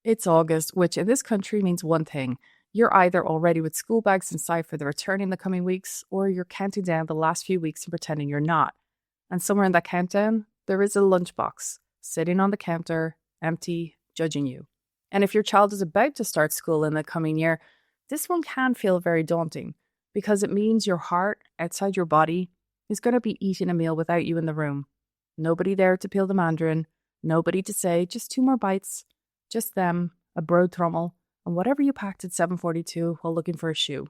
It's August, which in this country means one thing. You're either already with school bags in sight for the return in the coming weeks, or you're counting down the last few weeks and pretending you're not. And somewhere in that countdown, there is a lunchbox sitting on the counter, empty, judging you. And if your child is about to start school in the coming year, this one can feel very daunting because it means your heart outside your body is going to be eating a meal without you in the room. Nobody there to peel the mandarin, nobody to say just 2 more bites. Just them, a broodtrommel, and whatever you packed at 7:42 while looking for a shoe.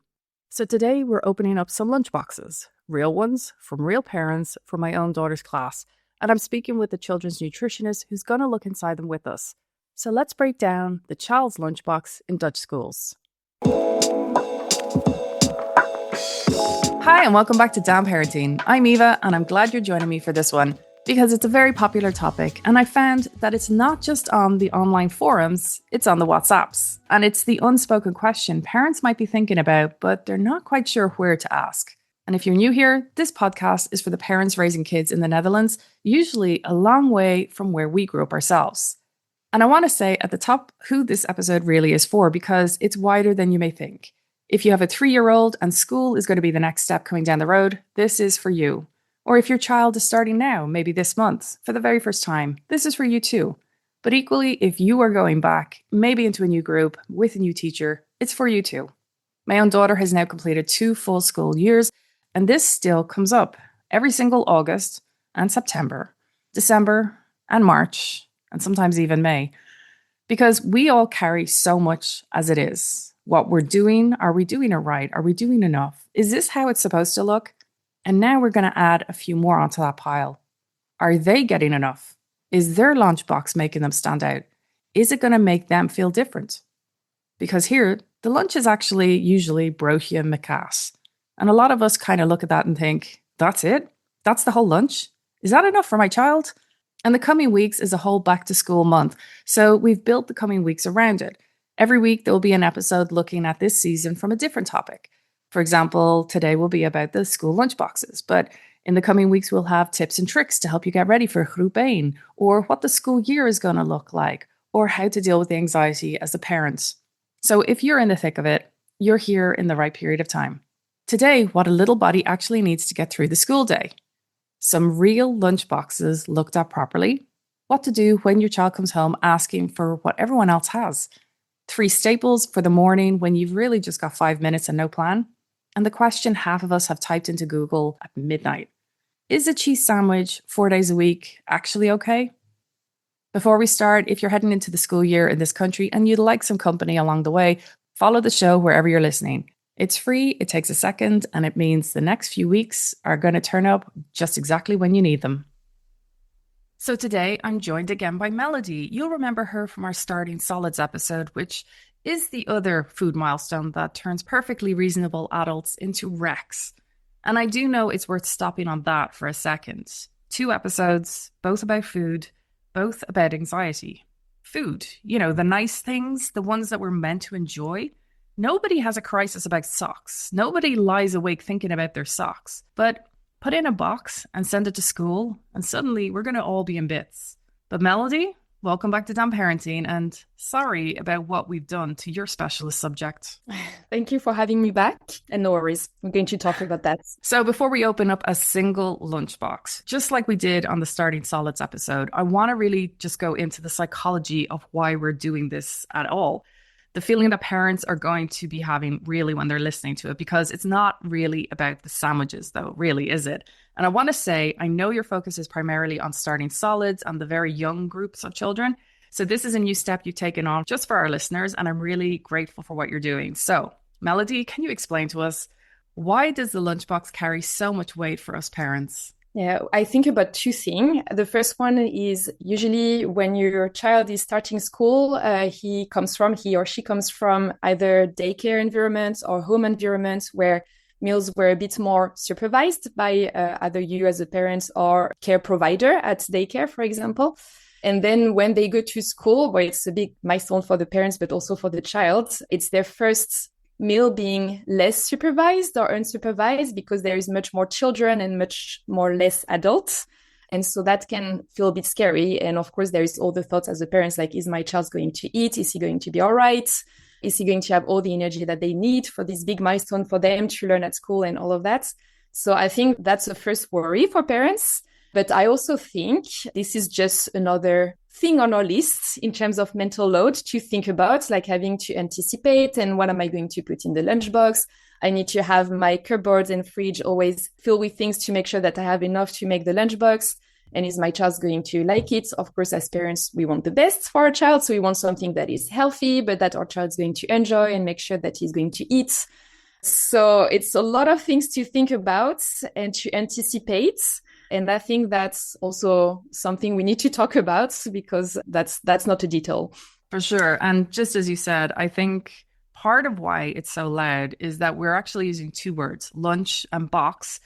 So today we're opening up some lunchboxes, real ones, from real parents for my own daughter's class, and I'm speaking with the children's nutritionist who's going to look inside them with us. So let's break down the child's lunchbox in Dutch schools. Hi and welcome back to Damn Parenting. I'm Eva and I'm glad you're joining me for this one, because it's a very popular topic, and I found that it's not just on the online forums, it's on the WhatsApps. And it's the unspoken question parents might be thinking about, but they're not quite sure where to ask. And if you're new here, this podcast is for the parents raising kids in the Netherlands, usually a long way from where we grew up ourselves. And I want to say at the top who this episode really is for, because it's wider than you may think. If you have a 3-year-old and school is going to be the next step coming down the road, this is for you. Or if your child is starting now, maybe this month, for the very first time, this is for you too. But equally, if you are going back, maybe into a new group, with a new teacher, it's for you too. My own daughter has now completed 2 full school years, and this still comes up every single August and September, December and March, and sometimes even May. Because we all carry so much as it is. What we're doing, are we doing it right? Are we doing enough? Is this how it's supposed to look? And now we're going to add a few more onto that pile. Are they getting enough? Is their lunchbox making them stand out? Is it going to make them feel different? Because here, the lunch is actually usually broodje met kaas. And a lot of us kind of look at that and think, that's it? That's the whole lunch? Is that enough for my child? And the coming weeks is a whole back to school month. So we've built the coming weeks around it. Every week there will be an episode looking at this season from a different topic. For example, today will be about the school lunchboxes, but in the coming weeks, we'll have tips and tricks to help you get ready for groep 1, or what the school year is going to look like, or how to deal with the anxiety as a parent. So if you're in the thick of it, you're here in the right period of time. Today, what a little body actually needs to get through the school day. Some real lunchboxes looked at properly. What to do when your child comes home asking for what everyone else has. 3 staples for the morning when you've really just got 5 minutes and no plan. And the question half of us have typed into Google at midnight. Is a cheese sandwich 4 days a week actually okay? Before we start, if you're heading into the school year in this country and you'd like some company along the way, follow the show wherever you're listening. It's free, it takes a second, and it means the next few weeks are going to turn up just exactly when you need them. So today, I'm joined again by Melody. You'll remember her from our Starting Solids episode, which is the other food milestone that turns perfectly reasonable adults into wrecks. And I do know it's worth stopping on that for a second. 2 episodes, both about food, both about anxiety. Food, the nice things, the ones that we're meant to enjoy. Nobody has a crisis about socks. Nobody lies awake thinking about their socks. But put in a box and send it to school, and suddenly we're going to all be in bits. But Melody, welcome back to Damn Parenting, and sorry about what we've done to your specialist subject. Thank you for having me back, and no worries, we're going to talk about that. So before we open up a single lunchbox, just like we did on the Starting Solids episode, I want to really just go into the psychology of why we're doing this at all. The feeling that parents are going to be having really when they're listening to it, because it's not really about the sandwiches though, really, is it? And I want to say, I know your focus is primarily on Starting Solids and the very young groups of children. So this is a new step you've taken on just for our listeners, and I'm really grateful for what you're doing. So Melody, can you explain to us, why does the lunchbox carry so much weight for us parents? Yeah, I think about 2 things. The first one is usually when your child is starting school, he or she comes from either daycare environments or home environments where meals were a bit more supervised by either you as a parent or care provider at daycare, for example. And then when they go to school, where it's a big milestone for the parents, but also for the child, it's their first meal being less supervised or unsupervised because there is much more children and much more less adults. And so that can feel a bit scary. And of course, there is all the thoughts as a parent, like, is my child going to eat? Is he going to be all right? Is he going to have all the energy that they need for this big milestone for them to learn at school and all of that? So I think that's the first worry for parents. But I also think this is just another thing on our list in terms of mental load to think about, like having to anticipate, and what am I going to put in the lunchbox? I need to have my cupboard and fridge always filled with things to make sure that I have enough to make the lunchbox. And is my child going to like it? Of course, as parents, we want the best for our child. So we want something that is healthy, but that our child's going to enjoy and make sure that he's going to eat. So it's a lot of things to think about and to anticipate. And I think that's also something we need to talk about, because that's not a detail. For sure. And just as you said, I think part of why it's so loud is that we're actually using two words, lunch and box,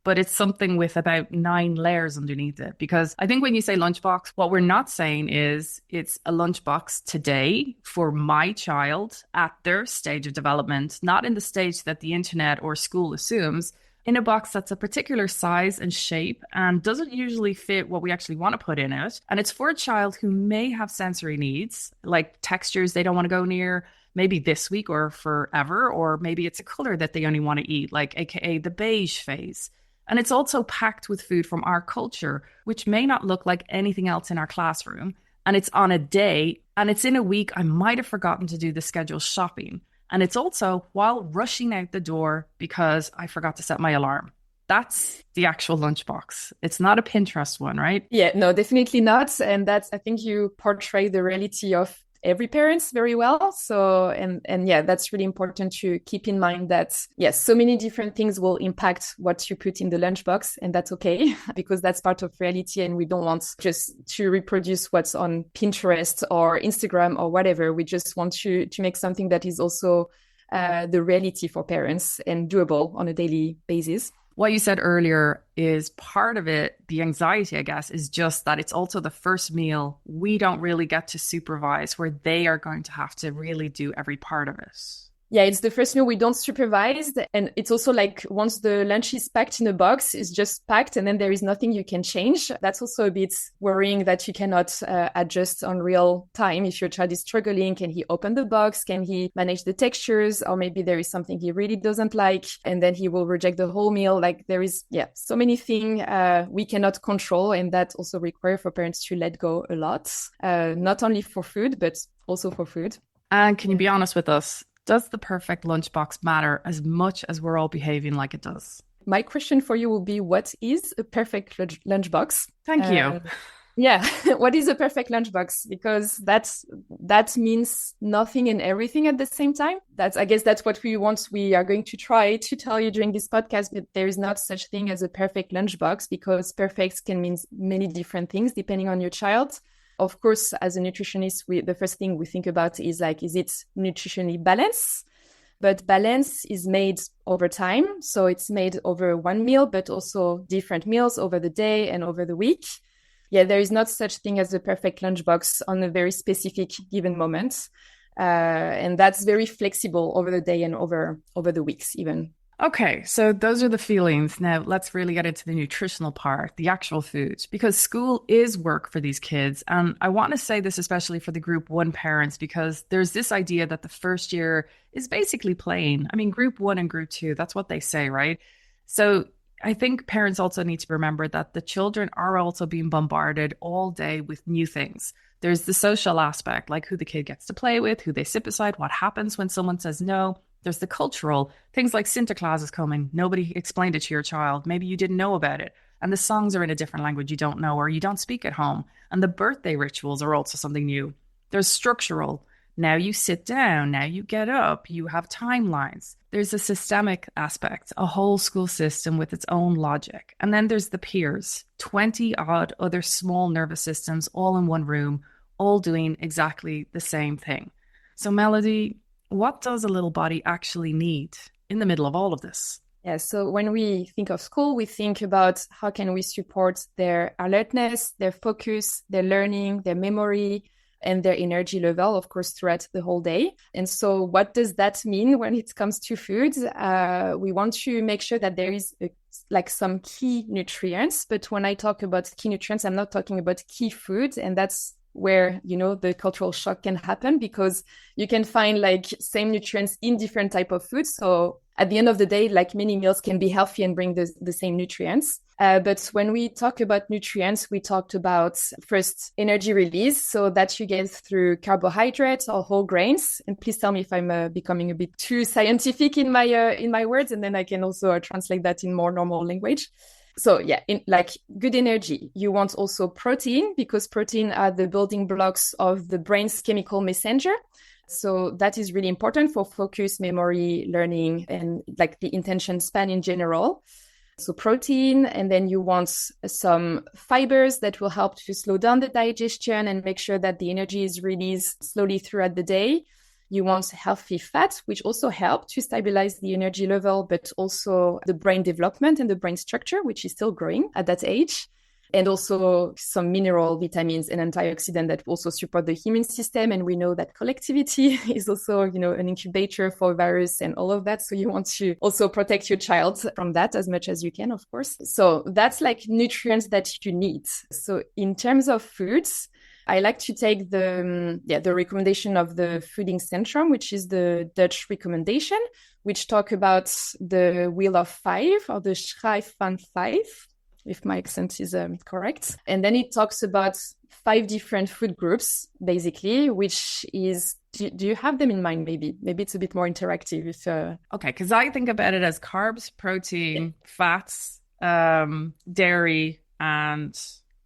but it's something with about 9 layers underneath it. Because I think when you say lunchbox, what we're not saying is it's a lunchbox today for my child at their stage of development, not in the stage that the internet or school assumes, in a box that's a particular size and shape and doesn't usually fit what we actually want to put in it. And it's for a child who may have sensory needs, like textures they don't want to go near, maybe this week or forever, or maybe it's a color that they only want to eat, like AKA the beige phase. And it's also packed with food from our culture, which may not look like anything else in our classroom. And it's on a day, and it's in a week I might have forgotten to do the scheduled shopping. And it's also while rushing out the door because I forgot to set my alarm. That's the actual lunchbox. It's not a Pinterest one, right? Yeah, no, definitely not. And that's, I think you portray the reality of every parent very well. So, and yeah, that's really important to keep in mind that, yes, so many different things will impact what you put in the lunchbox, and that's okay because that's part of reality. And we don't want just to reproduce what's on Pinterest or Instagram or whatever. We just want to make something that is also the reality for parents and doable on a daily basis. What you said earlier is part of it, the anxiety, I guess, is just that it's also the first meal we don't really get to supervise, where they are going to have to really do every part of it. Yeah, it's the first meal we don't supervise. And it's also like once the lunch is packed in a box, it's just packed and then there is nothing you can change. That's also a bit worrying that you cannot adjust on real time. If your child is struggling, can he open the box? Can he manage the textures? Or maybe there is something he really doesn't like and then he will reject the whole meal. Like there is, so many things we cannot control. And that also requires for parents to let go a lot, not only for food, but also for food. And can you be honest with us? Does the perfect lunchbox matter as much as we're all behaving like it does? My question for you will be, what is a perfect lunchbox? Thank you. Yeah, what is a perfect lunchbox? Because that means nothing and everything at the same time. I guess that's what we are going to try to tell you during this podcast, but there is not such thing as a perfect lunchbox, because perfect can mean many different things depending on your child. Of course, as a nutritionist, the first thing we think about is like, is it nutritionally balanced? But balance is made over time. So it's made over one meal, but also different meals over the day and over the week. Yeah, there is not such thing as a perfect lunchbox on a very specific given moment. And that's very flexible over the day and over the weeks even. Okay, so those are the feelings. Now let's really get into the nutritional part, the actual foods, because school is work for these kids. And I want to say this especially for the group 1 parents, because there's this idea that the first year is basically playing. I mean, group 1 and group 2, that's what they say, right? So I think parents also need to remember that the children are also being bombarded all day with new things. There's the social aspect, like who the kid gets to play with, who they sit beside, what happens when someone says no. There's the cultural, things like Sinterklaas is coming. Nobody explained it to your child. Maybe you didn't know about it. And the songs are in a different language you don't know or you don't speak at home. And the birthday rituals are also something new. There's structural. Now you sit down, now you get up, you have timelines. There's a systemic aspect, a whole school system with its own logic. And then there's the peers, 20 odd other small nervous systems all in one room, all doing exactly the same thing. So Melody, what does a little body actually need in the middle of all of this? Yeah, so when we think of school, we think about how can we support their alertness, their focus, their learning, their memory, and their energy level, of course, throughout the whole day. And so what does that mean when it comes to foods? We want to make sure that there is like some key nutrients. But when I talk about key nutrients, I'm not talking about key foods. And that's where, the cultural shock can happen, because you can find like same nutrients in different type of foods. So at the end of the day, like many meals can be healthy and bring the same nutrients. But when we talk about nutrients, we talked about first energy release, so that you get through carbohydrates or whole grains. And please tell me if I'm becoming a bit too scientific in my words, and then I can also translate that in more normal language. So yeah, in like good energy, you want also protein, because protein are the building blocks of the brain's chemical messenger. So that is really important for focus, memory, learning, and like the attention span in general. So protein, and then you want some fibers that will help to slow down the digestion and make sure that the energy is released slowly throughout the day. You want healthy fat, which also help to stabilize the energy level, but also the brain development and the brain structure, which is still growing at that age. And also some mineral, vitamins, and antioxidants that also support the immune system. And we know that collectivity is also, an incubator for virus and all of that. So you want to also protect your child from that as much as you can, of course. So that's like nutrients that you need. So in terms of foods, I like to take the recommendation of the Fooding Centrum, which is the Dutch recommendation, which talk about the Wheel of Five, or the Schijf van Vijf, if my accent is correct. And then it talks about 5 different food groups, basically, which is, do you have them in mind? Maybe it's a bit more interactive. Okay, because I think about it as carbs, protein, fats, dairy, and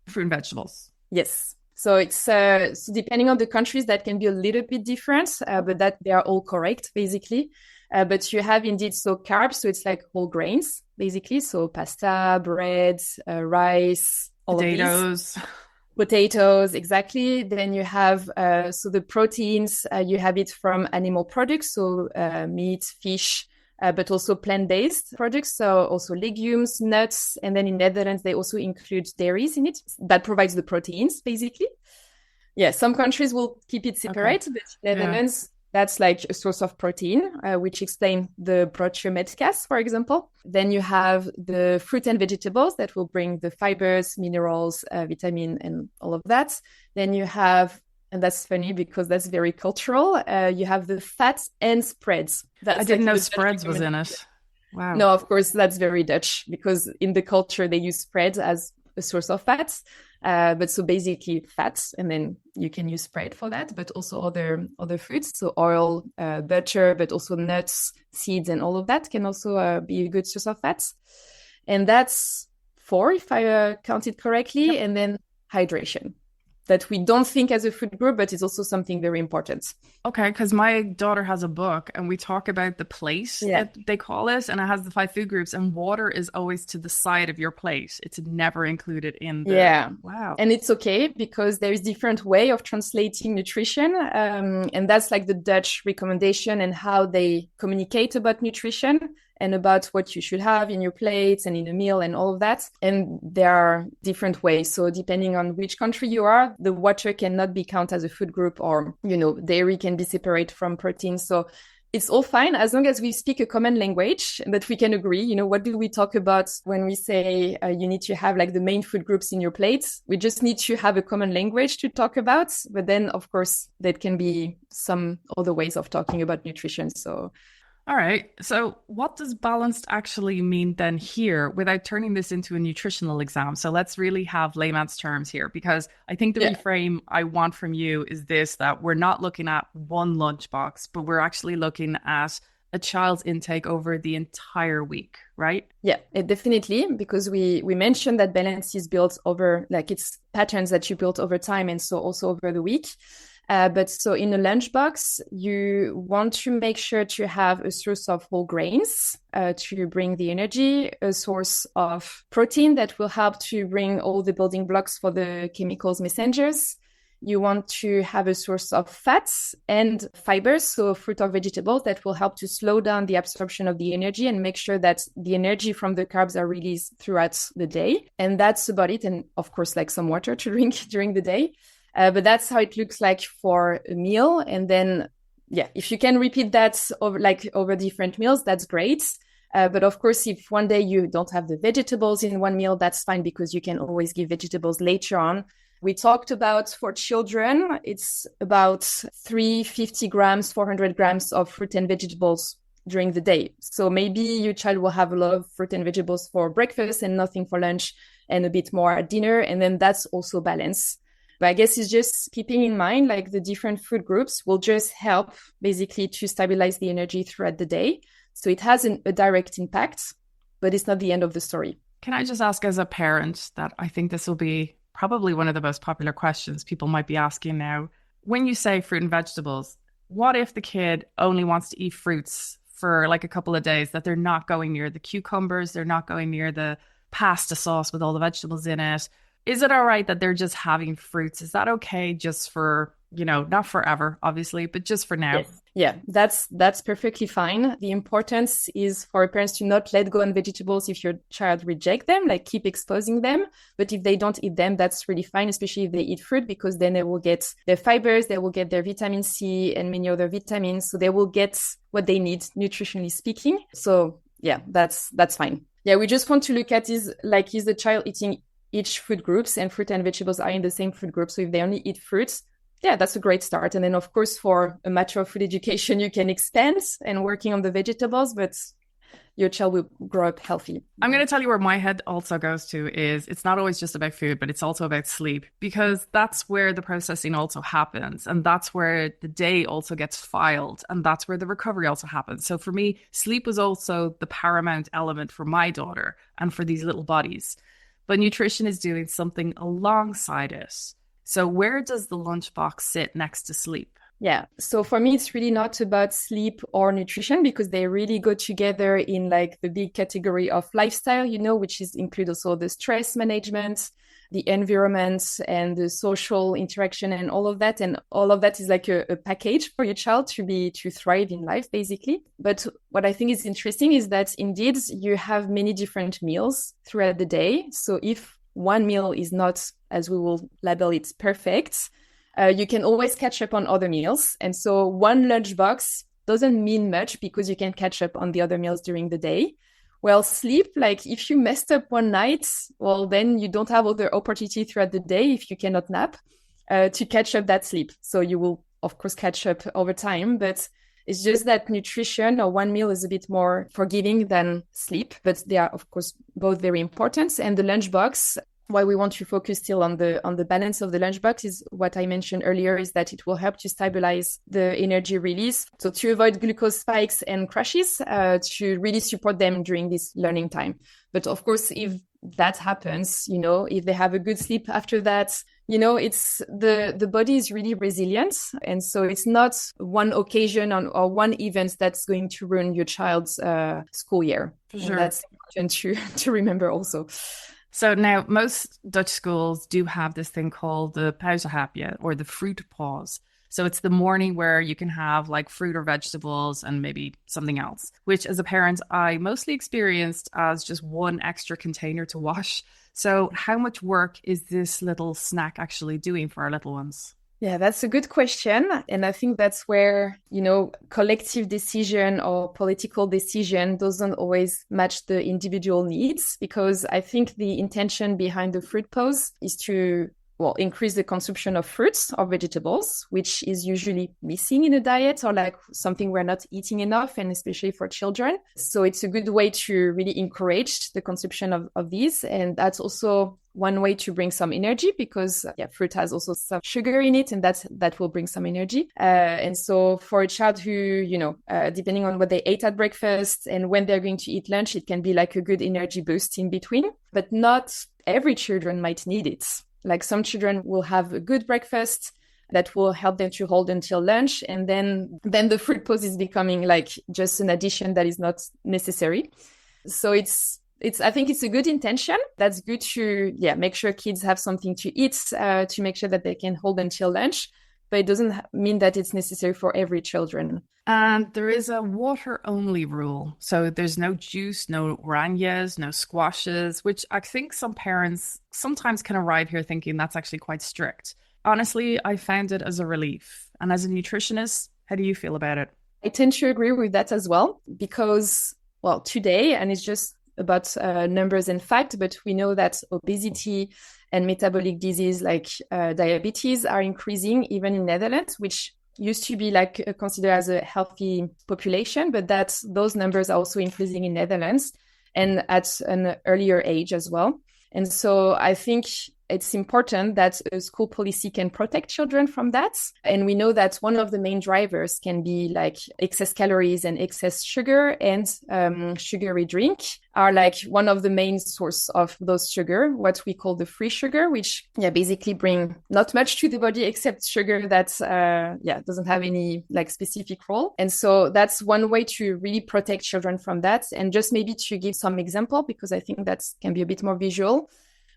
fruit and vegetables. Yes. So it's so depending on the countries, that can be a little bit different, but that they are all correct, basically. But you have indeed, so carbs, so it's like whole grains, basically. So pasta, bread, rice, all potatoes. of these. Potatoes, exactly. Then you have, so the proteins, you have it from animal products, so meat, fish, but also plant-based products, so also legumes, nuts. And then in Netherlands, they also include dairies in it. That provides the proteins, basically. Yeah, some countries will keep it separate, but Netherlands, that's like a source of protein, which explain the broodje met kaas, for example. Then you have the fruit and vegetables that will bring the fibers, minerals, vitamin, and all of that. Then you have, and that's funny because that's very cultural, you have the fats and spreads. I didn't know spreads was in it. Wow. No, of course, that's very Dutch, because in the culture, they use spreads as a source of fats. But so basically fats, and then you can use spread for that, but also other foods. So oil, butter, but also nuts, seeds, and all of that can also be a good source of fats. And that's 4, if I counted correctly. Yep. And then hydration, that we don't think as a food group, but it's also something very important. Okay, because my daughter has a book and we talk about the plate, that they call it, and it has the 5 food groups, and water is always to the side of your plate. It's never included in the... Yeah. Wow. And it's okay, because there is different way of translating nutrition. And that's like the Dutch recommendation and how they communicate about nutrition and about what you should have in your plates and in a meal and all of that. And there are different ways. So depending on which country you are, the water cannot be counted as a food group, or, dairy can be separate from protein. So it's all fine as long as we speak a common language and that we can agree. What do we talk about when we say you need to have like the main food groups in your plates? We just need to have a common language to talk about. But then, of course, there can be some other ways of talking about nutrition. So all right. So what does balanced actually mean then here, without turning this into a nutritional exam? So let's really have layman's terms here, because I think the reframe I want from you is this, that we're not looking at one lunchbox, but we're actually looking at a child's intake over the entire week, right? Yeah, definitely. Because we mentioned that balance is built over, like it's patterns that you build over time, and so also over the week. But so in a lunchbox, you want to make sure to have a source of whole grains to bring the energy, a source of protein that will help to bring all the building blocks for the chemicals messengers. You want to have a source of fats and fibers, so fruit or vegetables, that will help to slow down the absorption of the energy and make sure that the energy from the carbs are released throughout the day. And that's about it. And of course, like some water to drink during the day. But that's how it looks like for a meal. And then, yeah, if you can repeat that over different meals, that's great. But of course, if one day you don't have the vegetables in one meal, that's fine because you can always give vegetables later on. We talked about for children, it's about 350 grams, 400 grams of fruit and vegetables during the day. So maybe your child will have a lot of fruit and vegetables for breakfast and nothing for lunch and a bit more at dinner. And then that's also balance. But I guess it's just keeping in mind like the different food groups will just help basically to stabilize the energy throughout the day. So it has a direct impact, but it's not the end of the story. Can I just ask as a parent that I think this will be probably one of the most popular questions people might be asking now. When you say fruit and vegetables, what if the kid only wants to eat fruits for like a couple of days, that they're not going near the cucumbers, they're not going near the pasta sauce with all the vegetables in it? Is it all right that they're just having fruits? Is that okay just for, not forever, obviously, but just for now? Yes. Yeah, that's perfectly fine. The importance is for parents to not let go on vegetables if your child reject them, like keep exposing them. But if they don't eat them, that's really fine, especially if they eat fruit, because then they will get their fibers, they will get their vitamin C and many other vitamins. So they will get what they need, nutritionally speaking. So yeah, that's fine. Yeah, we just want to look at is the child eating each food groups, and fruit and vegetables are in the same food group. So if they only eat fruits, yeah, that's a great start. And then, of course, for a matter of food education, you can expand and working on the vegetables, but your child will grow up healthy. I'm going to tell you where my head also goes to is it's not always just about food, but it's also about sleep, because that's where the processing also happens. And that's where the day also gets filed. And that's where the recovery also happens. So for me, sleep was also the paramount element for my daughter and for these little bodies. But nutrition is doing something alongside it. So where does the lunchbox sit next to sleep? Yeah. So for me, it's really not about sleep or nutrition because they really go together in like the big category of lifestyle, which is include also the stress management, the environment and the social interaction and all of that. And all of that is like a package for your child to thrive in life, basically. But what I think is interesting is that indeed you have many different meals throughout the day. So if one meal is not, as we will label it, perfect, you can always catch up on other meals. And so one lunchbox doesn't mean much because you can catch up on the other meals during the day. Well, sleep, like if you messed up one night, well, then you don't have other opportunity throughout the day if you cannot nap to catch up that sleep. So you will, of course, catch up over time, but it's just that nutrition or one meal is a bit more forgiving than sleep, but they are, of course, both very important. And the lunchbox, why we want to focus still on the balance of the lunchbox is what I mentioned earlier, is that it will help to stabilize the energy release. So to avoid glucose spikes and crashes, to really support them during this learning time. But of course, if that happens, if they have a good sleep after that, it's the body is really resilient. And so it's not one occasion or one event that's going to ruin your child's school year. For sure. And that's important to remember also. So now most Dutch schools do have this thing called the pauze or the fruitpauze. So it's the morning where you can have like fruit or vegetables and maybe something else, which as a parent, I mostly experienced as just one extra container to wash. So how much work is this little snack actually doing for our little ones? Yeah, that's a good question. And I think that's where, collective decision or political decision doesn't always match the individual needs, because I think the intention behind the fruit pause is to increase the consumption of fruits or vegetables, which is usually missing in a diet or like something we're not eating enough, and especially for children. So it's a good way to really encourage the consumption of these. And that's also one way to bring some energy because fruit has also some sugar in it, and that will bring some energy. And so for a child who, depending on what they ate at breakfast and when they're going to eat lunch, it can be like a good energy boost in between, but not every children might need it. Like some children will have a good breakfast that will help them to hold until lunch. And then the fruit pause is becoming like just an addition that is not necessary. So I think it's a good intention. That's good to, make sure kids have something to eat, to make sure that they can hold until lunch. But it doesn't mean that it's necessary for every children. And there is a water only rule. So there's no juice, no ranyas, no squashes, which I think some parents sometimes can arrive here thinking that's actually quite strict. Honestly, I found it as a relief. And as a nutritionist, how do you feel about it? I tend to agree with that as well because, well, today, and it's just about numbers and fact, but we know that obesity and metabolic disease like diabetes are increasing even in Netherlands, which used to be like considered as a healthy population, but that those numbers are also increasing in Netherlands and at an earlier age as well. And so I think it's important that a school policy can protect children from that. And we know that one of the main drivers can be like excess calories and excess sugar, and sugary drink are like one of the main source of those sugar, what we call the free sugar, which basically bring not much to the body except sugar that doesn't have any like specific role. And so that's one way to really protect children from that. And just maybe to give some example, because I think that can be a bit more visual.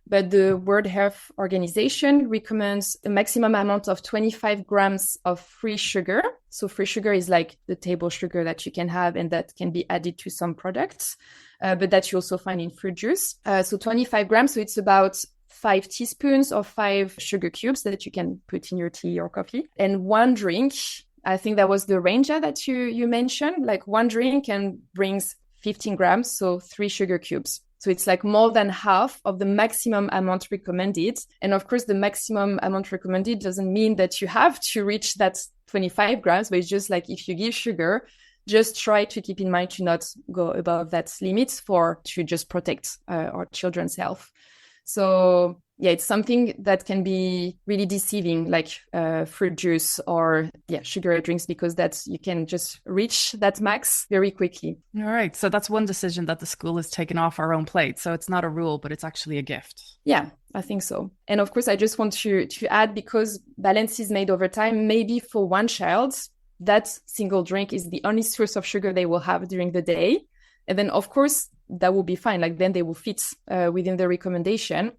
But the World Health Organization recommends a maximum amount of 25 grams of free sugar. So free sugar is like the table sugar that you can have and that can be added to some products, but that you also find in fruit juice. So 25 grams, so it's about 5 teaspoons or 5 sugar cubes that you can put in your tea or coffee. And one drink, I think that was the range that you mentioned, like one drink and brings 15 grams, so 3 sugar cubes. So it's like more than half of the maximum amount recommended. And of course, the maximum amount recommended doesn't mean that you have to reach that 25 grams, but it's just like if you give sugar, just try to keep in mind to not go above that limit to just protect our children's health. So it's something that can be really deceiving, like fruit juice or sugary drinks, because you can just reach that max very quickly. All right. So that's one decision that the school has taken off our own plate. So it's not a rule, but it's actually a gift. Yeah, I think so. And of course, I just want to add, because balance is made over time, maybe for one child, that single drink is the only source of sugar they will have during the day. And then, of course, that will be fine. Like then they will fit within the recommendation.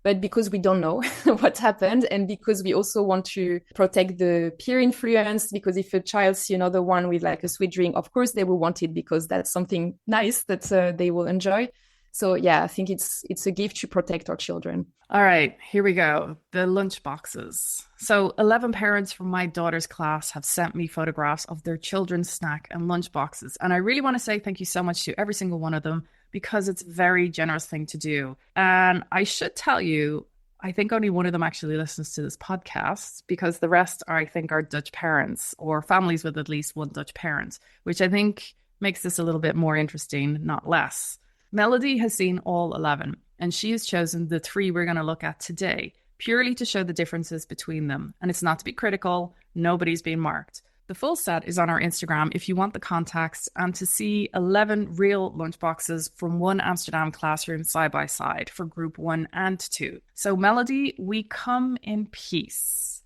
But because we don't know what happened, and because we also want to protect the peer influence, because if a child see another one with like a sweet drink, of course they will want it because that's something nice that they will enjoy. So I think it's a gift to protect our children. All right, here we go. The lunch boxes. So 11 parents from my daughter's class have sent me photographs of their children's snack and lunch boxes. And I really want to say thank you so much to every single one of them, because it's a very generous thing to do. And I should tell you, I think only one of them actually listens to this podcast, because the rest I think are Dutch parents or families with at least one Dutch parent, which I think makes this a little bit more interesting, not less. Melody has seen all 11, and she has chosen the 3 we're going to look at today, purely to show the differences between them. And it's not to be critical, nobody's being marked. The full set is on our Instagram if you want the context and to see 11 real lunchboxes from one Amsterdam classroom side by side for group 1 and 2. So Melody, we come in peace.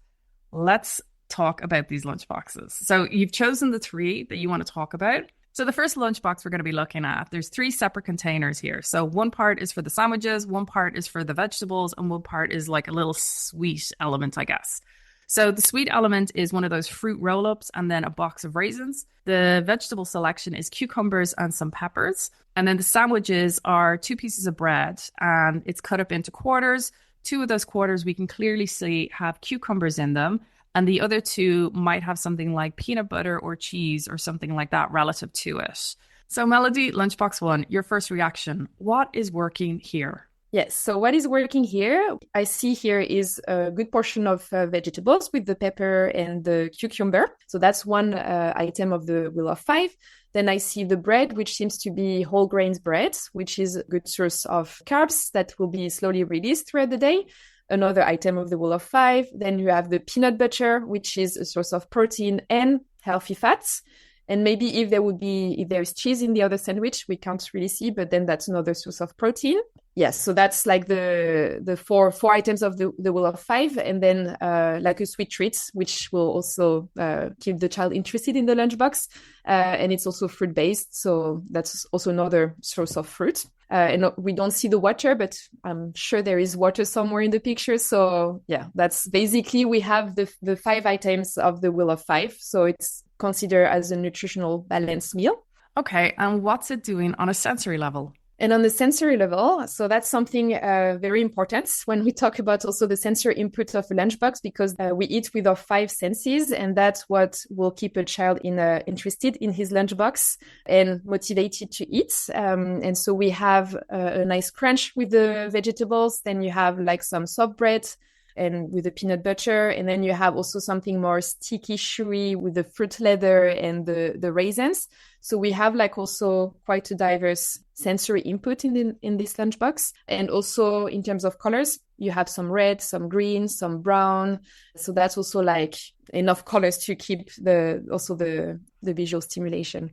Let's talk about these lunchboxes. So you've chosen the 3 that you want to talk about. So the first lunchbox we're going to be looking at, there's 3 separate containers here. So one part is for the sandwiches, one part is for the vegetables, and one part is like a little sweet element, I guess. So the sweet element is one of those fruit roll-ups and then a box of raisins. The vegetable selection is cucumbers and some peppers. And then the sandwiches are 2 pieces of bread, and it's cut up into quarters. 2 of those quarters we can clearly see have cucumbers in them. And the other 2 might have something like peanut butter or cheese or something like that relative to it. So Melody, lunchbox 1, your first reaction. What is working here? Yes. So what is working here? I see here is a good portion of vegetables with the pepper and the cucumber. So that's one item of the wheel of 5. Then I see the bread, which seems to be whole grains bread, which is a good source of carbs that will be slowly released throughout the day. Another item of the wheel of 5. Then you have the peanut butter, which is a source of protein and healthy fats. And maybe if there is cheese in the other sandwich, we can't really see, but then that's another source of protein. Yes, so that's like the four items of the wheel of 5, and then like a sweet treat, which will also keep the child interested in the lunchbox. And it's also fruit-based, so that's also another source of fruit. And we don't see the water, but I'm sure there is water somewhere in the picture. So that's basically, we have the 5 items of the wheel of 5. So it's considered as a nutritional balanced meal. Okay, and what's it doing on a sensory level? And on the sensory level, so that's something very important when we talk about also the sensory input of a lunchbox, because we eat with our five senses, and that's what will keep a child interested in his lunchbox and motivated to eat. And so we have a nice crunch with the vegetables. Then you have like some soft bread and with the peanut butter. And then you have also something more sticky, chewy with the fruit leather and the raisins. So we have like also quite a diverse sensory input in this lunchbox. And also in terms of colors, you have some red, some green, some brown. So that's also like enough colors to keep the visual stimulation.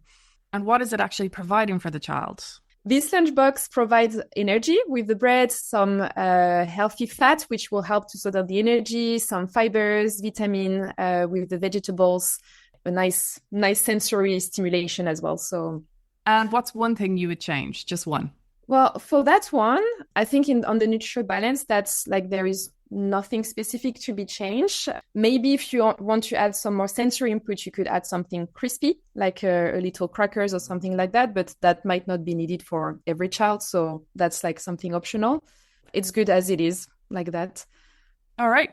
And what is it actually providing for the child? This lunchbox provides energy with the bread, some healthy fat, which will help to sort out the energy, some fibers, vitamin with the vegetables, a nice sensory stimulation as well. So, and what's one thing you would change? Just one. Well, for that one, I think on the nutritional balance, that's like there is nothing specific to be changed. Maybe if you want to add some more sensory input, you could add something crispy, like a little crackers or something like that, but that might not be needed for every child. So that's like something optional. It's good as it is, like that. All right.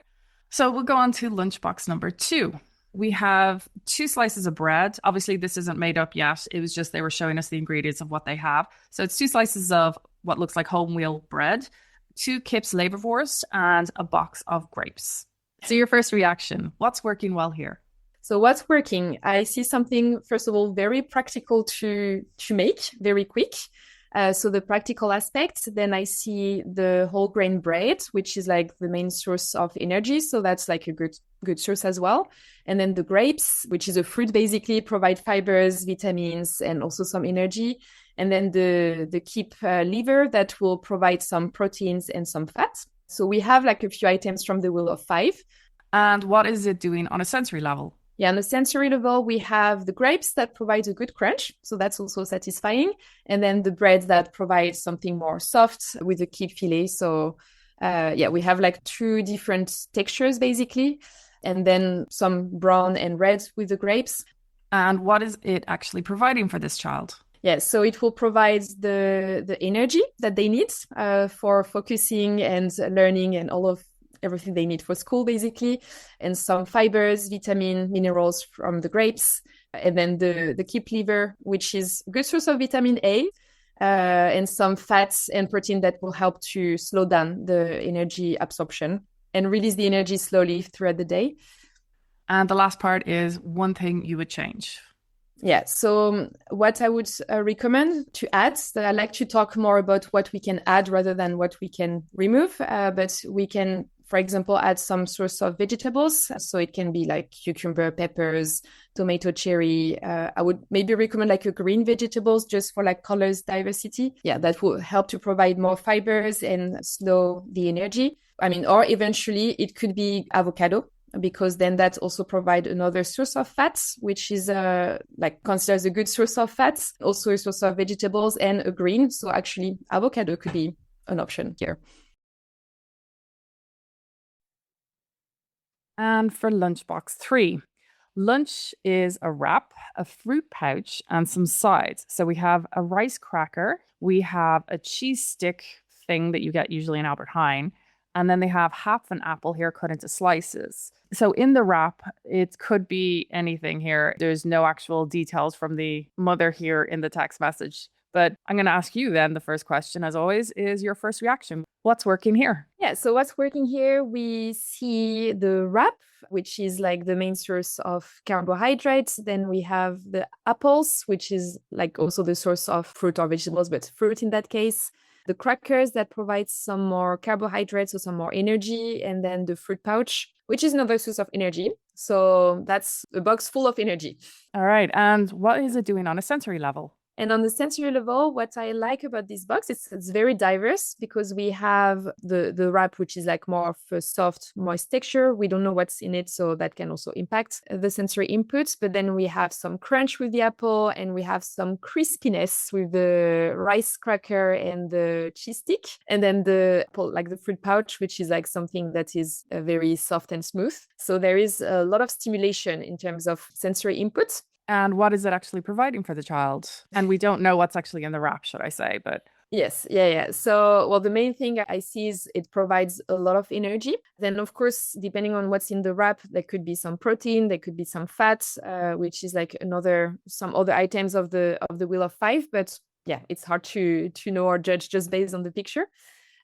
So we'll go on to lunchbox number 2. We have 2 slices of bread. Obviously, this isn't made up yet. It was just they were showing us the ingredients of what they have. So it's 2 slices of what looks like whole wheat bread, 2 Kips Leberwurst, and a box of grapes. So your first reaction, what's working well here? So what's working? I see something, first of all, very practical to make, very quick. So the practical aspects, then I see the whole grain bread, which is like the main source of energy. So that's like a good source as well. And then the grapes, which is a fruit, basically provide fibers, vitamins, and also some energy. And then the keep liver that will provide some proteins and some fats. So we have like a few items from the wheel of 5. And what is it doing on a sensory level? Yeah, on the sensory level, we have the grapes that provide a good crunch. So that's also satisfying. And then the bread that provides something more soft with a keep fillet. So we have like 2 different textures, basically. And then some brown and red with the grapes. And what is it actually providing for this child? Yeah, so it will provide the energy that they need for focusing and learning and all of everything they need for school, basically, and some fibers, vitamin, minerals from the grapes, and then the keep liver, which is a good source of vitamin A, and some fats and protein that will help to slow down the energy absorption and release the energy slowly throughout the day. And the last part is one thing you would change. Yeah, so what I would recommend to add, that I like to talk more about what we can add rather than what we can remove, but we can, for example, add some source of vegetables. So it can be like cucumber, peppers, tomato, cherry. I would maybe recommend like a green vegetables just for like colors diversity. Yeah, that will help to provide more fibers and slow the energy. I mean, or eventually it could be avocado, because then that also provide another source of fats, which is like considered as a good source of fats, also a source of vegetables and a green. So actually avocado could be an option here. And for lunchbox 3, lunch is a wrap, a fruit pouch, and some sides. So we have a rice cracker, we have a cheese stick thing that you get usually in Albert Heijn, and then they have half an apple here cut into slices. So in the wrap, it could be anything here. There's no actual details from the mother here in the text message. But I'm going to ask you then, the first question, as always, is your first reaction. What's working here? Yeah, so what's working here, we see the wrap, which is like the main source of carbohydrates. Then we have the apples, which is like also the source of fruit or vegetables, but fruit in that case. The crackers that provide some more carbohydrates or some more energy. And then the fruit pouch, which is another source of energy. So that's a box full of energy. All right. And what is it doing on a sensory level? And on the sensory level, what I like about this box is it's very diverse, because we have the wrap, which is like more of a soft, moist texture. We don't know what's in it, so that can also impact the sensory inputs. But then we have some crunch with the apple, and we have some crispiness with the rice cracker and the cheese stick. And then the apple, like the fruit pouch, which is like something that is very soft and smooth. So there is a lot of stimulation in terms of sensory inputs. And what is it actually providing for the child? And we don't know what's actually in the wrap, should I say, but... Yes, yeah, yeah. So, well, the main thing I see is it provides a lot of energy. Then, of course, depending on what's in the wrap, there could be some protein, there could be some fat, which is like some other items of the wheel of five. But yeah, it's hard to know or judge just based on the picture.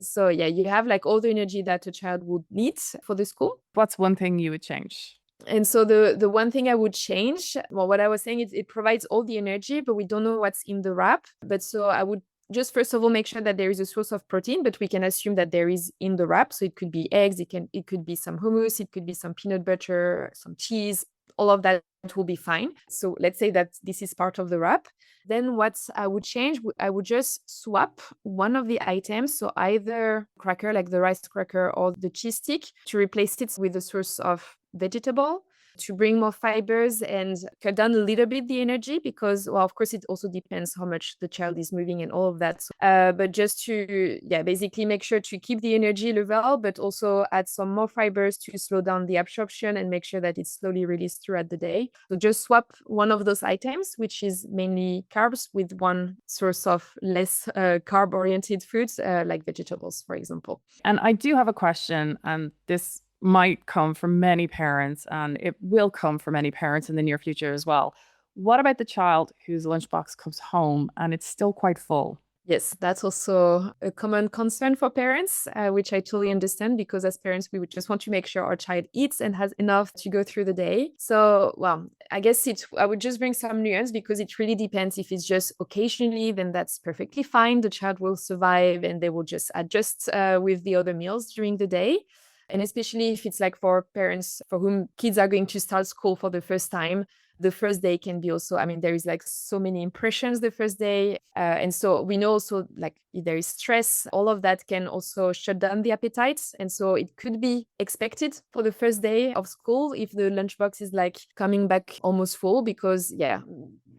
So yeah, you have like all the energy that a child would need for the school. What's one thing you would change? And so the one thing I would change, well, what I was saying is it provides all the energy, but we don't know what's in the wrap. But so I would just first of all make sure that there is a source of protein, but we can assume that there is in the wrap. So it could be eggs, it could be some hummus, it could be some peanut butter, some cheese, all of that will be fine. So let's say that this is part of the wrap. Then what I would change, I would just swap one of the items, so either cracker like the rice cracker or the cheese stick, to replace it with a source of vegetable to bring more fibers and cut down a little bit the energy because, well, of course, it also depends how much the child is moving and all of that. But just to, yeah, basically make sure to keep the energy level, but also add some more fibers to slow down the absorption and make sure that it's slowly released throughout the day. So just swap one of those items, which is mainly carbs, with one source of less carb-oriented foods, like vegetables, for example. And I do have a question, and this might come from many parents, and it will come from many parents in the near future as well. What about the child whose lunchbox comes home and it's still quite full? Yes, that's also a common concern for parents, which I totally understand because as parents, we would just want to make sure our child eats and has enough to go through the day. So, well, I guess I would just bring some nuance because it really depends. If it's just occasionally, then that's perfectly fine. The child will survive and they will just adjust with the other meals during the day. And especially if it's like for parents for whom kids are going to start school for the first time, the first day can be also, I mean, there is like so many impressions the first day. And so we know also like if there is stress, all of that can also shut down the appetite. And so it could be expected for the first day of school if the lunchbox is like coming back almost full because, yeah,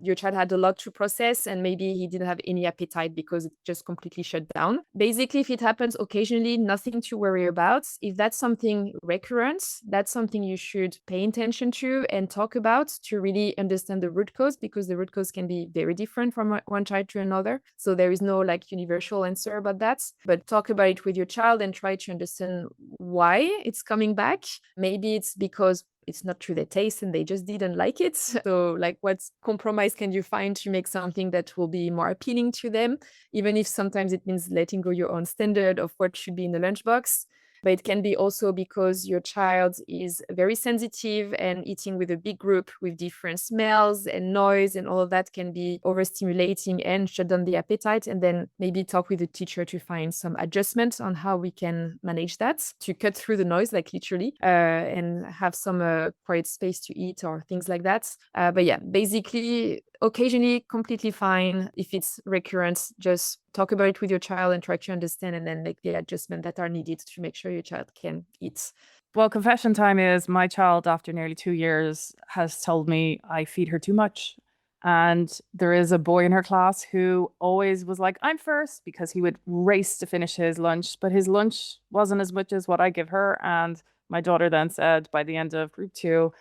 your child had a lot to process and maybe he didn't have any appetite because it just completely shut down. Basically, if it happens occasionally, nothing to worry about. If that's something recurrent, that's something you should pay attention to and talk about to really understand the root cause because the root cause can be very different from one child to another. So there is no like universal answer about that, but talk about it with your child and try to understand why it's coming back. Maybe it's because it's not true their taste and they just didn't like it. So like what compromise can you find to make something that will be more appealing to them, even if sometimes it means letting go your own standard of what should be in the lunchbox. But it can be also because your child is very sensitive and eating with a big group with different smells and noise and all of that can be overstimulating and shut down the appetite. And then maybe talk with the teacher to find some adjustments on how we can manage that to cut through the noise, like literally, and have some quiet space to eat or things like that. But yeah, basically, occasionally completely fine. If it's recurrent, just talk about it with your child and try to understand and then make the adjustment that are needed to make sure your child can eat. Well, confession time is my child, after nearly 2 years, has told me I feed her too much. And there is a boy in her class who always was like, I'm first, because he would race to finish his lunch, but his lunch wasn't as much as what I give her. And my daughter then said by the end of group two,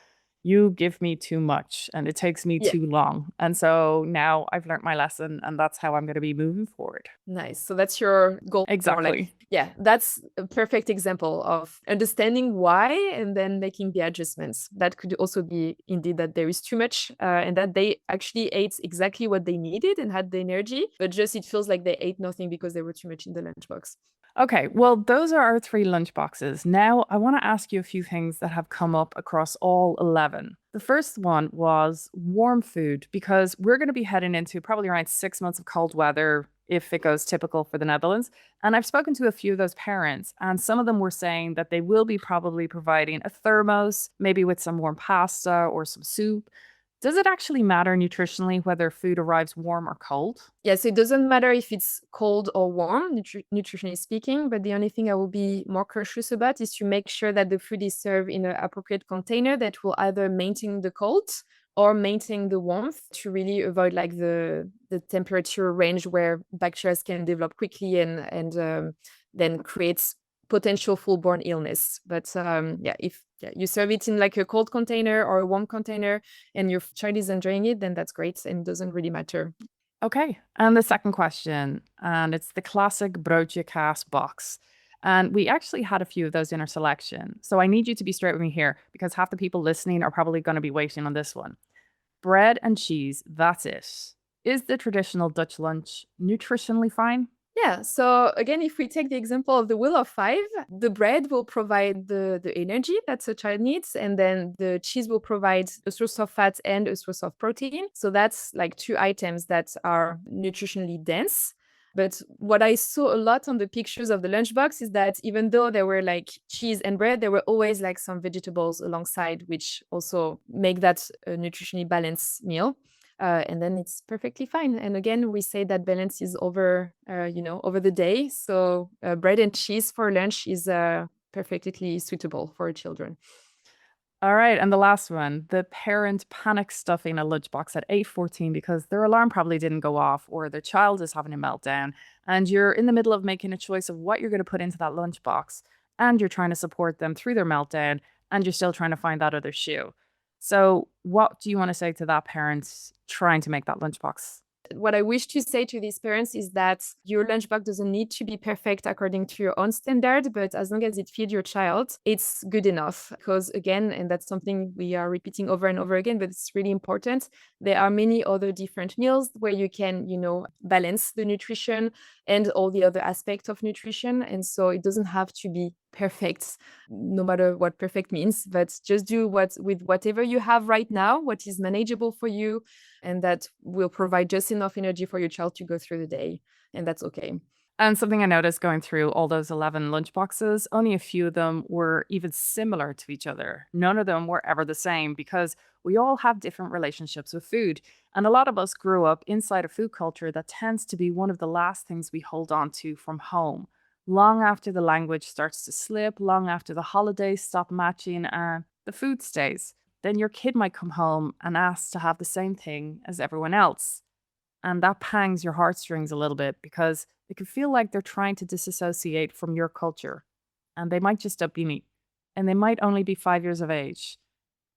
you give me too much and it takes me Yeah. too long. And so now I've learned my lesson and that's how I'm going to be moving forward. Nice. So that's your goal. More like, Exactly. yeah, that's a perfect example of understanding why and then making the adjustments. That could also be indeed that there is too much and that they actually ate exactly what they needed and had the energy, but just it feels like they ate nothing because they were too much in the lunchbox. Okay, well, those are our three lunch boxes. Now, I want to ask you a few things that have come up across all 11. The first one was warm food, because we're going to be heading into probably around 6 months of cold weather if it goes typical for the Netherlands. And I've spoken to a few of those parents, and some of them were saying that they will be probably providing a thermos, maybe with some warm pasta or some soup. Does it actually matter nutritionally whether food arrives warm or cold? Yeah, so it doesn't matter if it's cold or warm, nutritionally speaking, but the only thing I will be more cautious about is to make sure that the food is served in an appropriate container that will either maintain the cold or maintain the warmth to really avoid like the temperature range where bacteria can develop quickly and then creates potential full-born illness. But yeah, if you serve it in like a cold container or a warm container and your child is enjoying it, then that's great and it doesn't really matter. Okay. And the second question, and it's the classic broodje kaas box. And we actually had a few of those in our selection. So I need you to be straight with me here because half the people listening are probably going to be waiting on this one. Bread and cheese, that's it. Is the traditional Dutch lunch nutritionally fine? Yeah, so again, if we take the example of the wheel of five, the bread will provide the energy that a child needs, and then the cheese will provide a source of fat and a source of protein. So that's like two items that are nutritionally dense. But what I saw a lot on the pictures of the lunchbox is that even though there were like cheese and bread, there were always like some vegetables alongside, which also make that a nutritionally balanced meal. And then it's perfectly fine. And again, we say that balance is over, over the day. So bread and cheese for lunch is perfectly suitable for children. All right, and the last one, the parent panic stuffing a lunchbox at 8:14 because their alarm probably didn't go off or their child is having a meltdown and you're in the middle of making a choice of what you're going to put into that lunchbox and you're trying to support them through their meltdown and you're still trying to find that other shoe. So, what do you want to say to that parent trying to make that lunchbox? What I wish to say to these parents is that your lunchbox doesn't need to be perfect according to your own standard, but as long as it feeds your child, it's good enough. Because again, and that's something we are repeating over and over again, but it's really important. There are many other different meals where you can, balance the nutrition and all the other aspects of nutrition. And so it doesn't have to be perfect, no matter what perfect means, but just do what with whatever you have right now, what is manageable for you, and that will provide just enough energy for your child to go through the day. And that's okay. And something I noticed going through all those 11 lunchboxes, only a few of them were even similar to each other. None of them were ever the same because we all have different relationships with food. And a lot of us grew up inside a food culture that tends to be one of the last things we hold on to from home. Long after the language starts to slip, long after the holidays stop matching and the food stays, then your kid might come home and ask to have the same thing as everyone else. And that pangs your heartstrings a little bit because it can feel like they're trying to disassociate from your culture. And they might just be neat. And they might only be 5 years of age,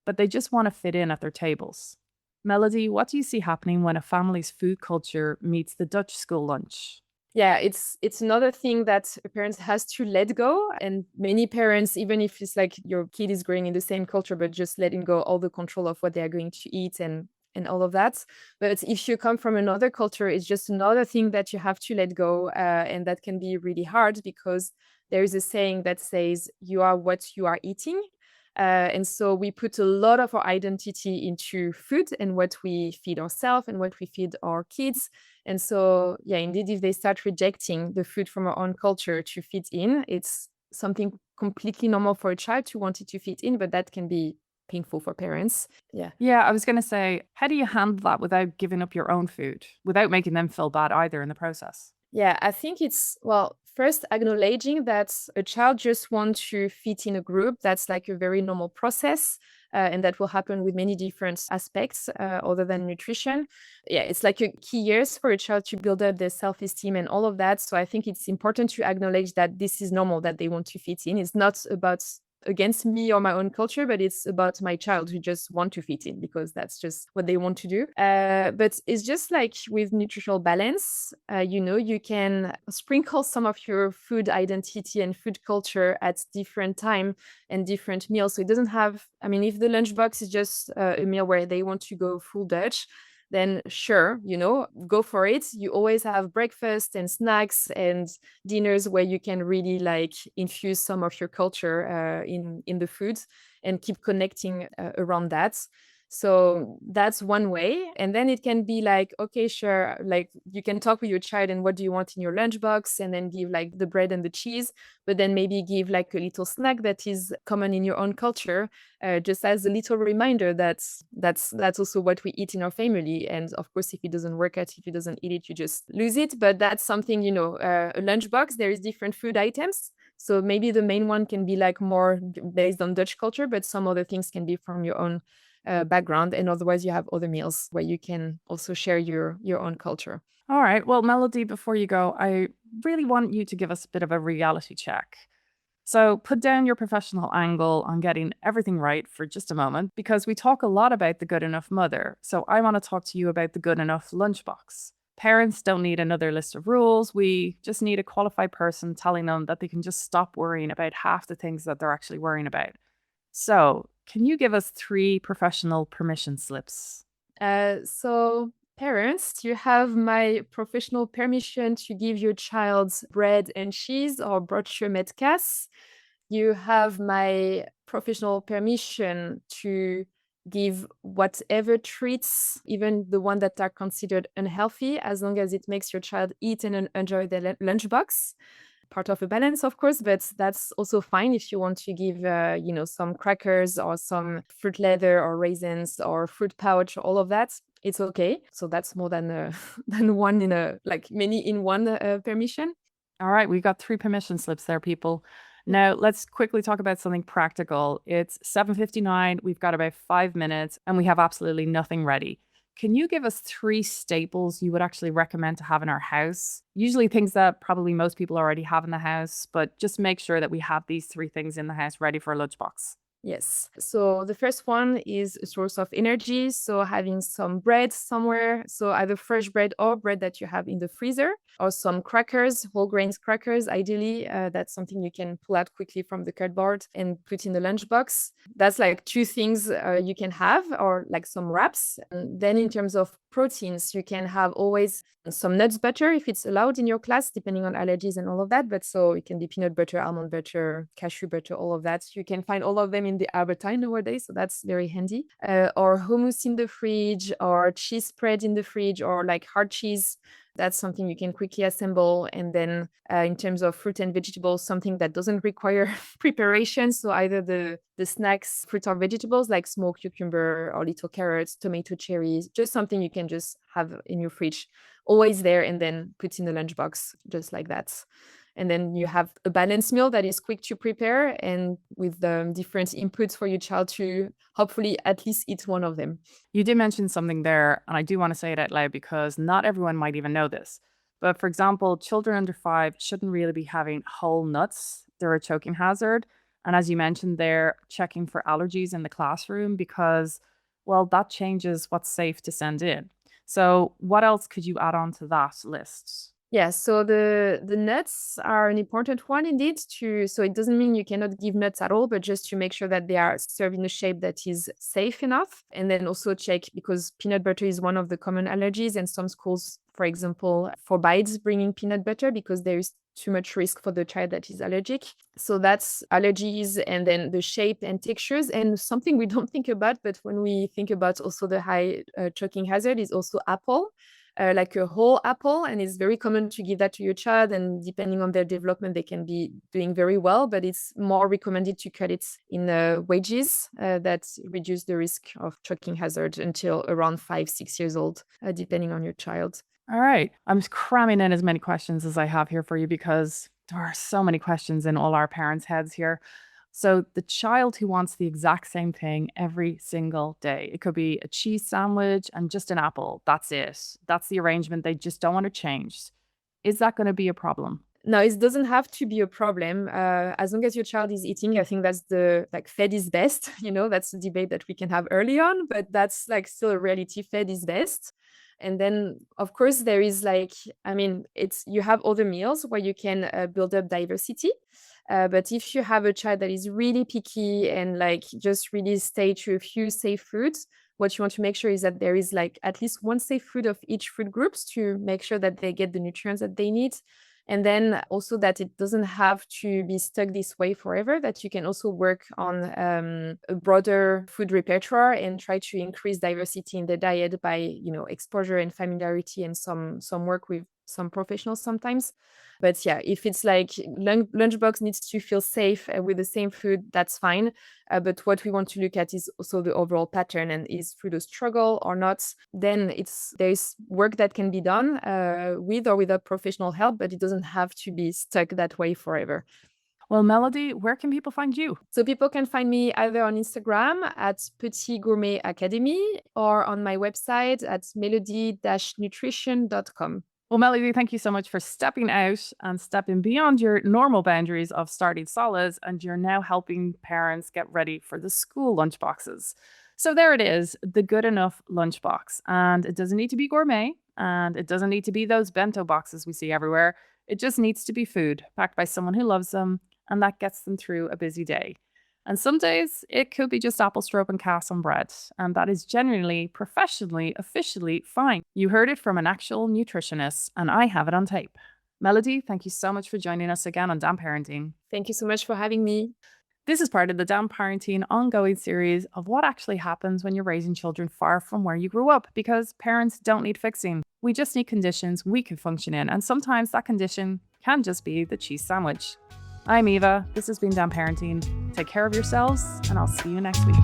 but they just want to fit in at their tables. Melody, what do you see happening when a family's food culture meets the Dutch school lunch? Yeah, it's another thing that a parent has to let go. And many parents, even if it's like your kid is growing in the same culture, but just letting go all the control of what they are going to eat and all of that. But if you come from another culture, it's just another thing that you have to let go, and that can be really hard because there is a saying that says you are what you are eating. And so we put a lot of our identity into food and what we feed ourselves and what we feed our kids. And so, yeah, indeed, if they start rejecting the food from our own culture to fit in, it's something completely normal for a child to want it to fit in, but that can be painful for parents. Yeah. Yeah, I was going to say, how do you handle that without giving up your own food, without making them feel bad either in the process? Yeah, I think it's, well, first acknowledging that a child just wants to fit in a group. That's like a very normal process. And that will happen with many different aspects other than nutrition. Yeah, it's like a key years for a child to build up their self-esteem and all of that. So I think it's important to acknowledge that this is normal, that they want to fit in. It's not about against me or my own culture, but it's about my child who just want to fit in because that's just what they want to do. But it's just like with nutritional balance, you can sprinkle some of your food identity and food culture at different time and different meals. So it doesn't have, I mean, if the lunchbox is just a meal where they want to go full Dutch, then sure, go for it. You always have breakfast and snacks and dinners where you can really like infuse some of your culture in the foods and keep connecting around that. So that's one way. And then it can be like, okay, sure, like you can talk with your child and what do you want in your lunchbox, and then give like the bread and the cheese, but then maybe give like a little snack that is common in your own culture, just as a little reminder that that's also what we eat in our family. And of course, if it doesn't work out, if you doesn't eat it, you just lose it. But that's something, a lunchbox, there is different food items. So maybe the main one can be like more based on Dutch culture, but some other things can be from your own background. And otherwise, you have other meals where you can also share your own culture. All right. Well, Melody, before you go, I really want you to give us a bit of a reality check. So put down your professional angle on getting everything right for just a moment, because we talk a lot about the good enough mother. So I want to talk to you about the good enough lunchbox. Parents don't need another list of rules. We just need a qualified person telling them that they can just stop worrying about half the things that they're actually worrying about. So, can you give us 3 professional permission slips? So parents, you have my professional permission to give your child bread and cheese or broodje met kaas. You have my professional permission to give whatever treats, even the one that are considered unhealthy, as long as it makes your child eat and enjoy their lunchbox. Part of a balance, of course, but that's also fine if you want to give, some crackers or some fruit leather or raisins or fruit pouch, all of that. It's okay. So that's more than than one in a like many in one permission. All right, we got 3 permission slips there, people. Now, let's quickly talk about something practical. It's 7:59, we've got about 5 minutes, and we have absolutely nothing ready. Can you give us 3 staples you would actually recommend to have in our house? Usually things that probably most people already have in the house, but just make sure that we have these 3 things in the house ready for a lunchbox. Yes. So the first one is a source of energy. So having some bread somewhere. So either fresh bread or bread that you have in the freezer, or some crackers, whole grains crackers. Ideally, that's something you can pull out quickly from the cardboard and put in the lunchbox. That's like 2 things you can have, or like some wraps. And then in terms of proteins, you can have always some nuts butter if it's allowed in your class, depending on allergies and all of that. But so it can be peanut butter, almond butter, cashew butter, all of that. You can find all of them in the Albertine nowadays, so that's very handy. Or hummus in the fridge, or cheese spread in the fridge, or like hard cheese. That's something you can quickly assemble. And then in terms of fruit and vegetables, something that doesn't require preparation. So either the snacks, fruit or vegetables like smoked cucumber or little carrots, tomato cherries, just something you can just have in your fridge, always there, and then put in the lunchbox just like that. And then you have a balanced meal that is quick to prepare and with different inputs for your child to hopefully at least eat one of them. You did mention something there, and I do want to say it out loud because not everyone might even know this. But for example, children under 5 shouldn't really be having whole nuts. They're a choking hazard. And as you mentioned, they're checking for allergies in the classroom because, well, that changes what's safe to send in. So, what else could you add on to that list? Yeah, so the nuts are an important one indeed to so it doesn't mean you cannot give nuts at all, but just to make sure that they are served in a shape that is safe enough. And then also check because peanut butter is one of the common allergies, and some schools, for example, forbids bringing peanut butter because there is too much risk for the child that is allergic. So that's allergies, and then the shape and textures. And something we don't think about, but when we think about also the high choking hazard is also apple, like a whole apple, and it's very common to give that to your child, and depending on their development they can be doing very well, but it's more recommended to cut it in wedges that reduce the risk of choking hazard until around 5-6 years old, depending on your child. All right. I'm just cramming in as many questions as I have here for you because there are so many questions in all our parents' heads here. So, the child who wants the exact same thing every single day, it could be a cheese sandwich and just an apple. That's it. That's the arrangement. They just don't want to change. Is that going to be a problem? No, it doesn't have to be a problem. As long as your child is eating, I think that's the like fed is best. That's a debate that we can have early on, but that's like still a reality. Fed is best. And then, of course, there is like, I mean, it's you have other meals where you can build up diversity. But if you have a child that is really picky and like just really stay to a few safe foods, what you want to make sure is that there is like at least one safe food of each food groups to make sure that they get the nutrients that they need. And then also that it doesn't have to be stuck this way forever, that you can also work on a broader food repertoire and try to increase diversity in the diet by, exposure and familiarity and some work with some professionals sometimes. But yeah, if it's like lunchbox needs to feel safe with the same food, that's fine. But what we want to look at is also the overall pattern, and is food a struggle or not. Then there's work that can be done with or without professional help, but it doesn't have to be stuck that way forever. Well, Melody, where can people find you? So people can find me either on Instagram at Petit Gourmet Academy or on my website at melody-nutrition.com. Well, Melody, thank you so much for stepping out and stepping beyond your normal boundaries of starting solids, and you're now helping parents get ready for the school lunchboxes. So there it is, the good enough lunchbox. And it doesn't need to be gourmet, and it doesn't need to be those bento boxes we see everywhere. It just needs to be food packed by someone who loves them, and that gets them through a busy day. And some days it could be just apple syrup and kaas on bread, and that is genuinely, professionally, officially fine. You heard it from an actual nutritionist, and I have it on tape. Melody, thank you so much for joining us again on Damn Parenting. Thank you so much for having me. This is part of the Damn Parenting ongoing series of what actually happens when you're raising children far from where you grew up, because parents don't need fixing. We just need conditions we can function in, and sometimes that condition can just be the cheese sandwich. I'm Eva. This has been Damn Parenting. Take care of yourselves, and I'll see you next week.